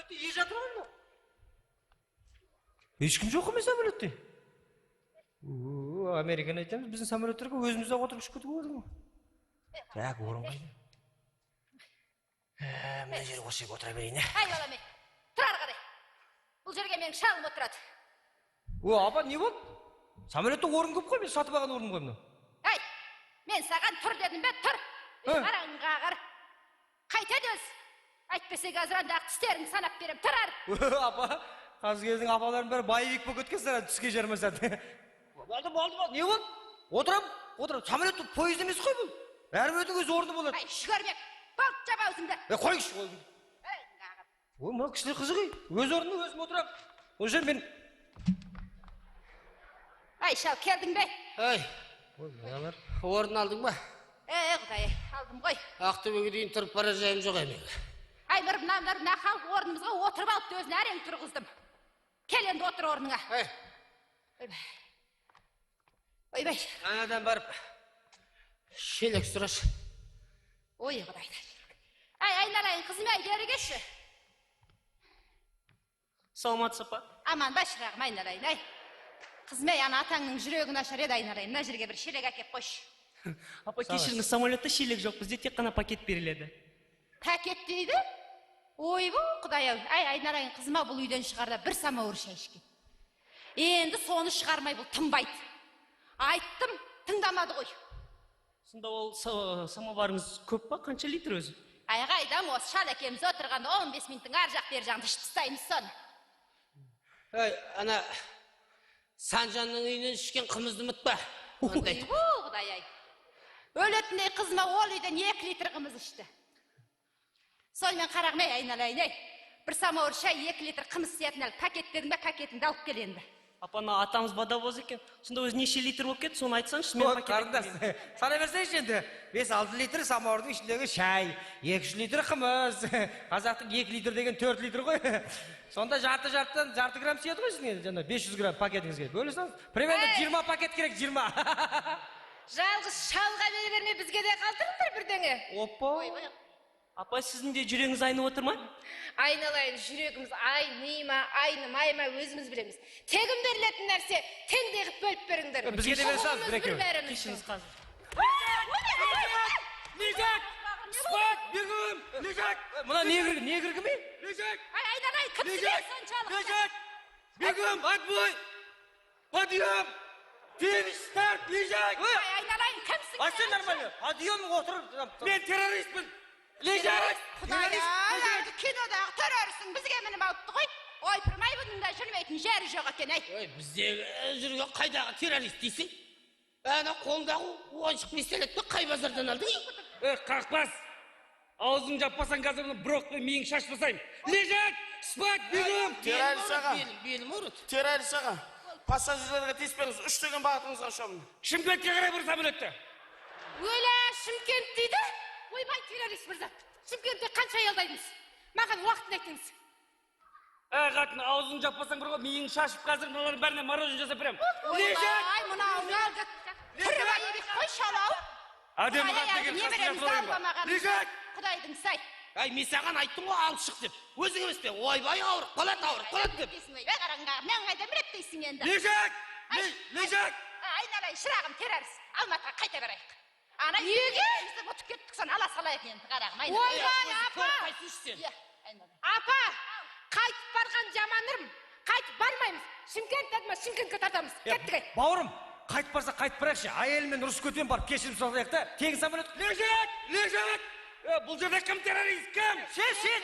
самолетте ие жатыр ғой. Ешкім жоқ емес самолетте. Американы айтамыз, біздің самолеттерге өзіміз ақ отырып ұшып кетуге болады ғой. Так, орын қайда? Мына жерге осы жерге отыра берейін. Ай, балам, тұр ары қарай. Бұл жерге менің шалым отырады. Апа, не болды? Самолетте орын көп қой, мен сатып алған орын ғой мынау. Ай, мен саған тұр дедім бе, тұр. Қараңға қар. Қайтеді өз. Айтпесе қазір андағы тістеріңді санап берем, тұр ары. Апа, қазір кездің апаларын бәрі байыбек болып кеткен сара түске жармасады. Болды, не болды? Отырам. Самолет поезд емес қой бұл. Әрбірдің өз орны болады. Ай, жүгірмек. Болды, жаба өзіңді. Қойшы. Мына кісілер қызығы. Өз орны өзім отырам. Ол жер мен... Ай, шал, келдің бе? Ай, орын алдың ба? Құдай, алдым ғой. Ақтөбеге дейін тұрып бара жайым жоқ емен. Ай, мына халық орнымызға отырып алыпты, өзін әрең тұрғыздым. Кел енді отыр орныңа. Ойбай. Анадан барып, шелек сұрашы. Ой, құдайды. Ай, айналайын, қызым, ай, бері кеші. Саламатсыз апа. Аман ба, шырағым, айналайын, ай. Қызым, ай, ана атаңның жүрегін ашар еді, айналайын. Мына жерге бір шелек әкеп қойшы. Апа, кешіріңіз, самолетте шелек жоқ, бізде тек қана пакет беріледі. Пакет дейді? Ой, құдай, ай, айналайын, қызыма бұл үйден шығарда бір самауыр шай ішкен. Енді соны шығармай бұл тынбайды. Айттым, тыңдамады ғой. Сонда ол самоварыңыз көп па? Қанша литр өзі? Ай, қайдам, осы шал әкеміз отырғанда 15 минуттың ар жақ бер жағында ішіп тастаймыз соны. Ай, ана Санжанның үйінен ішкен қымызды ұмытпа. Ой, құдай, ай. Өлетіндей қызыма ол үйден 2 литр қымыз ішті. Сонымен қарағым, ай, айналайын, ай. Бір самауыр шай 2 литр қымыз сиятын әлі пакеттердің бе, пакетіңді алып кел енді. Апа, атамыз водовоз екен. Сонда өзі неше литр болып кетті, соны айтсаңшы, мен пакет қарындас, сана берсеңші енді. 5-6 литр самауырдың ішіндегі шай, 2-3 литр қымыз. Қазақтың 2 литр деген 4 литр ғой. Сонда жарты грамм сияды ғой сізге, жаңа 500 грамм пакетіңізге. Бөлі салыңыз. Примерно 20 пакет керек, 20. Жалғыз шалға берме, бізге де қалтырыңдар бірдеңе. Опа. Апа, сіздің де жүрегіңіз айнып отыр ма? Айналайын, жүрегіміз айнымай ма өзіміз білеміз. Тегін берілетін нәрсе, теңдей қып бөліп беріңдер. Бізге де бере салыңыз, біреке. Кешіріңіз қазір. Лежак! Спать! Бегім! Лежак! Мұна не кіргі ме? Лежак! Айналайын, кімсіге соншалық? Лежак! Бегім! Отбой! Подъем! Финиш, старт! Лежак! Айналайын, кімсің? А сен нормально? Подъем отырып. Мен террористпін! Лежак! Құдайым, кинодағы террористің бізге мініп алыпты ғой. Ойпырмай бұның да жүрмейтін жері жоқ екен, ай. Ой, біздегі жүрген қайдағы террорист дейсің? Ана қолдағы ойыншық пистолетті қай базардан алдың? Қақпас! Аузың жаппасаң қазір брокпен миың шашпасайым. Лежак! Спать! Бегім! Террорист аға. Белім ұрыт. Террорист аға. Пассажирлерге тиіспеңіз, 3 деген бағытыңызға ұшамын. Шымкентке қарай бір самолетті. Өлә, Шымкент дейді? Ойбай, террорист мырза. Шымкентте қанша аялдаймыз? Маған уақытын айтыңыз. Қатын, аузың жаппасаң бір ғой, миың шашып қазір мыналардың бәріне морожен жасап берем. Ойбай, мынау әлгі түрбай ебек қой шалау. Әдемі қат деген Лежак! Құдайдың сай. Ай, мен саған айттым ғой, алып шық деп. Өзің емес пе? Ойбай, ауырып қалады деп. Мен қайдан біліп дейсің енді. Лежак! Лежак! Айналайын, шырағым, террорист. Алматыға қайта берайық. Ана неге? Бізді бұтып кеттік, соны ала салайық енді, қарағым. Ойбай, апа, қайтып барған жаманырым. Қайтып бармаймыз. Шымкент дедім, Шымкентке тартамыз. Кеттік ай. Бауырым, қайтып барса қайтып барайықшы. Әйелімен ұрыс көтен барып кешірім сұрайық та. Тегін самолет. Лежак! Бұл жерде кім террорист? Кім? Сен.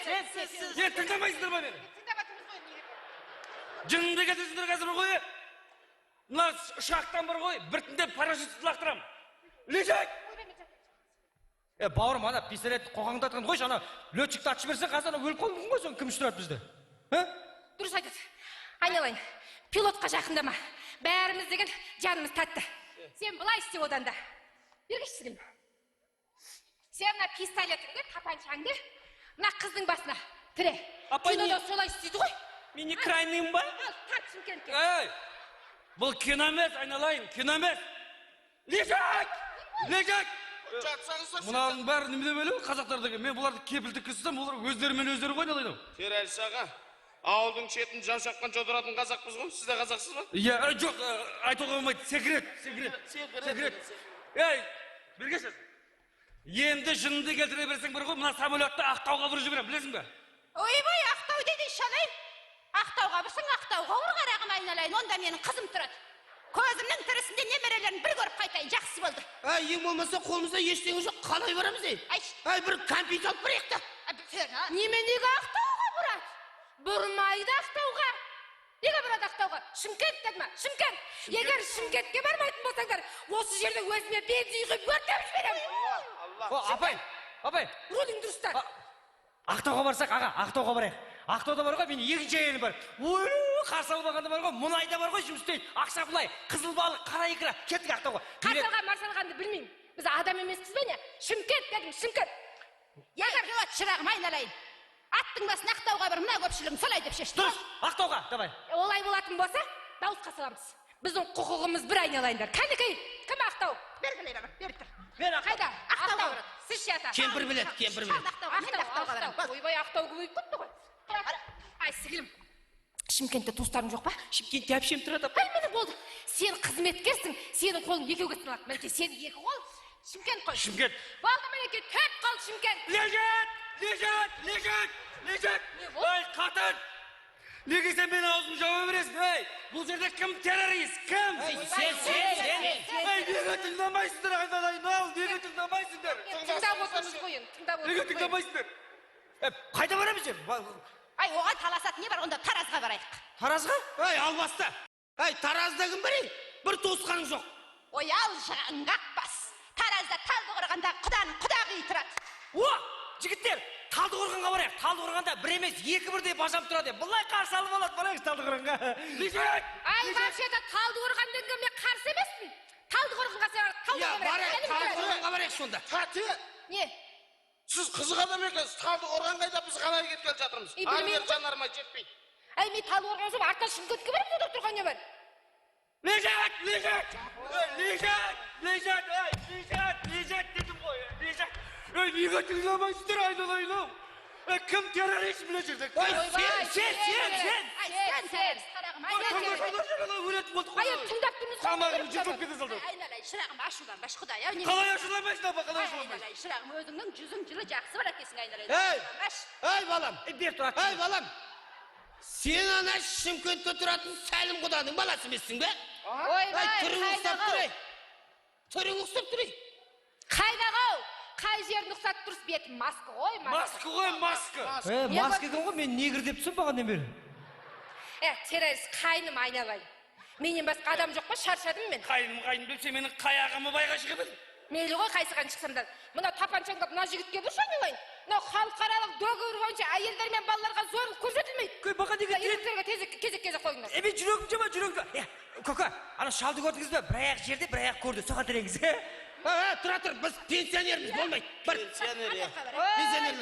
Не тыңдамайсыңдар ма мені? Тыңдаматымыз ғой. Жыныңды кетірсіңдер қазір ғой. Мына ұшақтан бір ғой, біртіндеп парашютті лақтырам. Лежак! Бауырым, ана пистолетті қоғаңда атқан қойшы, ана летчикті атшы берсең, қазір ана өліп қалмын ғой, соны кім ұштырады бізді? Дұрыс айтады. Айналайын, пилотқа жақындама. Бәріміз деген жанымыз тәтті. Сен былай істе одан да. Бергішсігін. Сен мына пистолетіңді, тапаншаңды, мына қыздың басына тіре. Кинода солай істейді ғой. Мен не крайныйым ба? Тарт Шымкентке. Бұл кино емес, айналайын, кино емес. Лежак! жатсаңыздар. Мынаның бәрі неме деп ойлаймын қазақтар деген. Мен бұларды кепілдік кызсам, олар өздерімен өздері ойналайды. Терәліс аға, ауылдың шетін жамшаққан жодыратын қазақпыз ғой. Сіз де қазақсыз ба? Иә, жоқ, айтуға болмайды. Секрет. Ей, бергеші. Енді жынды келтіре берсең бір ғой, мына самолетті Ақтауға бұрып жіберем, білесің бе? Ойбай, Ақтау дейді шалай. Ақтауға бұрсың, Ақтауға ұр қарағым айналайын. Онда менің қызым тұрады. Көзімнің тірісінде немерелерін бір көріп қайтайын, жақсы болды. Ең болмаса қолымызда ештеңе жоқ, қалай барамыз ей? Бір компьютер алып берейік та. Неменеге Ақтауға бұрады? Бұрмайды Ақтауға. Неге бұрады Ақтауға? Шымкент деді ма? Шымкент. Егер Шымкентке бармайтын болсаңдар, осы жерде өзіме бензин құйып өртеп жіберемін. Апай. Рулың дұрыстар. Ақтауға барсақ, аға, Ақтауға барайық. Ақтауда бар ғой, менің екінші әйелім бар. Ой, Қарсалбағанда бар ғой, мұнайда бар ғой, жұмыс істейді. Ақша бұлай, қызыл балық, қара икра. Кеттік Ақтауға. Марсалғанды білмеймін. Біз адам емеспіз бе не? Шымкент дедім, Шымкент. Егер жауат шырағым айналайын. Аттың басын Ақтауға бір мына көпшілігін солай деп шешті. Дұрыс, Ақтауға, давай. Олай болатын болса, дауысқа саламыз. Біздің құқығымыз бір айналайындар. Кәнекей, кім Ақтау? Бергілей бара, бері тұр. Қайда? Ақтауға барады. Сіз шията. Кемпір біледі. Ақтауға барады. Ойбай, Ақтау көбейіп кетті ғой. Ай, сіңілім. Шымкентте туыстарың жоқ па? Шымкентте әпшем тұрады. Ай, міне болды. Сен қызметкерсің, сенің қолың екеуге сыналады. Мінекей, сен екі қол, Шымкент қой. Шымкент. Болды, мінекей, төрт қол Шымкент. Лежат! Ой, қатын! Неге сен мен аузым жауа бересің? Ей, бұл жерде кім террорист? Кім? Сен. Ей, неге тыңдамайсыңдар айналайын ау? Неге тыңдамайсыңдар? Тыңдап отырмыз ғой енді. Неге тыңдамайсыңдар? Қайда барамыз енді? Ай, оған таласатын не бар, онда Таразға барайық. Таразға? Албаста. Таразда кім бар ей? Бір туысқаның жоқ. Ой, алжыған қақпас. Таразда Талдықорғанда құданың құдағи тұрады. О, жігіттер, Талдықорғанға барайық. Талдықорғанда бір емес, екі бірдей бажам тұрады. Бұлай қарсы алып алады, барайық Талдықорғанға. Ай, вообще-то Талдықорған деген мен қарсы емеспін. Талдықорғанға Талдықорғанға барайық сонда. Тәте, Не? сіз қызық адам екенсіз. Талдықорған қайда, біз қалай кеткелі жатырмыз. Білмеймін. Ар жанармай жетпейді. Ай, мен Талдықорған соң артынан Шымкентке барып сөйлеп тұрған не бар? Лежат дедім ғой, лежат. Ей, неге тыңдамайсыңдар айналайын ау? Кім террорист мына жерде? Сен. Өлетін болдық қой. Ай, тыңдап тұрмыз. Тамағым жұтылып кете салды. Айналайын, шырағым, ашуланбаш, Құдай. Қалай ашуланбайсың апа, қалай ашуланбайсың? Айналайын, шырағым, өзіңнің жүзің жылы жақсы бар екенсің, айналайын. Ей, балам. Бер тұрады. Ей, балам. Сен ана Шымкентте тұратын Сәлім құданың баласы емессің бе? Түрің ұқсап тұрай. Түрің ұқсап тұрай. Қайдағау? Қай жерін ұқсат тұрыс бетім? Маска ғой, Маска ғой, маска. Маска екен ғой, мен негр деп түсінбағаннан бері. Террорист, қайным айналайын. Менен басқа адам жоқ па, шаршадым мен. Қайным деп сен менің қаяғымы байға шығып едің. Мейлі ғой, қайсыған шықсам да. Мына тапаншаңдап мына жігітке бұршы айналайын. Мына халықаралық договор бойынша әйелдер мен балаларға зорлық көрсетілмейді. Маған неге Еркектерге кезек қойыңдар. Мен жүрегім жама, жүрегім. Көке, ана шалды көрдіңіз бе? Bir аяқ жерде, bir аяқ көрді. Соған тереңіз. Тұра тұр, біз пенсионерміз, болмайды. Пенсионер, иә. Ой,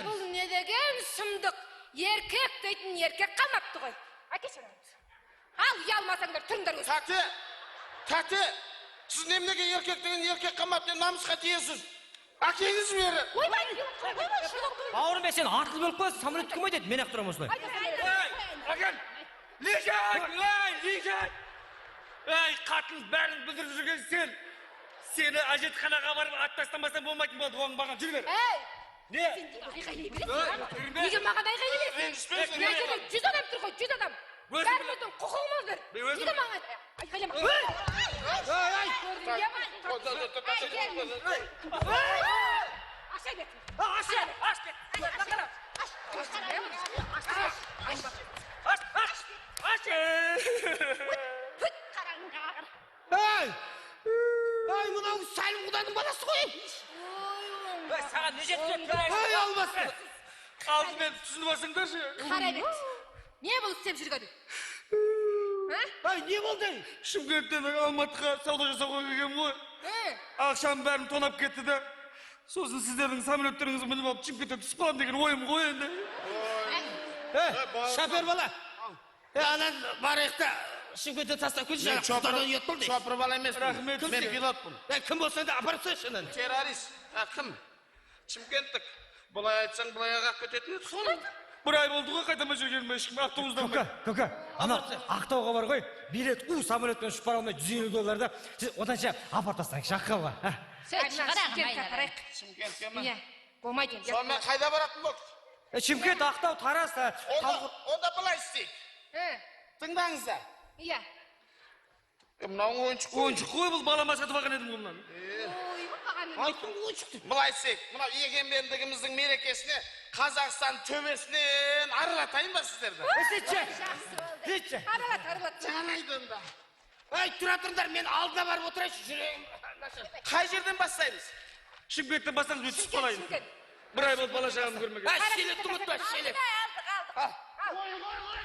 бұл не деген сұмдық. Еркек дейтін еркек қалмапты ғой. Әкеші анамыз. Ал, ұялмасаңдар, тұрыңдар өз. Тәте, сіз немнеге еркек деген еркек қамап, намысқа тиесіз. Әкеңіз бері. Ойбай, Бауырым, сен артыл бөліп қойсың, самолет кім айтады? Мен-ақ тұрам осылай. Әкел! Лежат! Ей, қатын бәрін бүлдіріп жүрген сен. Сені әжетханаға барып ат тастамасам болмайтын болды, оң баған жүргер. Не? неге маған айғайлы бересің? Мына жерде 100 адам тұр ғой, 100 адам. Бәріміздің құқығымыз бар. Неге маған айғайлама? Ашай бетін. Ай, мынау Сәлім құданың баласы ғой. Саған не жеткен? Ай, албасын. Алдымен түсініп алсаңдаршы. Қарай бет. Не бұл істеп жүргені? Ай, не болды? Шымкенттен Алматыға сауда жасауға келгем ғой. Ақшам бәрін тонап кетті де. Сосын сіздердің самолеттеріңізді мініп алып Шымкенттен түсіп қалам деген ойым ғой енді. Шофер бала. Анан барайық та Шымкентте тастап келші. Мен шопыр бала емес. Рахмет. Мен пилотпын. Кім болсаң да апарып салшы ананы. Террорист. Akım. Çimkentlik. Bulay aytsan bulayga kalk ketетін еді соны. Bir ay oldu ғой қайтама жүргеніме ешкім автобустан көке ана ақтауға бар ғой билет самолетпен ұшып бара алмай $150 сіз оданша апарып тастаңызшы аққауға Шымкентке тарайық. Çimkentке mi? Иә, болмайды енді. Sonra kayda barатын болды. шымкент ақтау тараз Onda былай істейік. Тыңдаңыздар. Иә. Мынау ойыншық қой. ойыншық қой бұл балама сатып алған едім ғой мынаны Айттым ойыншықты. Былай істейік. Мынау егемендігіміздің мерекесіне Қазақстан төбесінен арылатайын ба сіздерді? сөйтші Аралат. Жарайды онда. Ай, тұра тұрыңдар, мен алдына барып отырайыншы, жүрегім. Қай жерден бастаймыз? шымкенттен бастаңыз мен түсіп қалайын Шымкент. бір ай болды бала шағамды көрмеген Ай, шелетті ұмытпа, шелет. Алдық. Ой, ой, ой.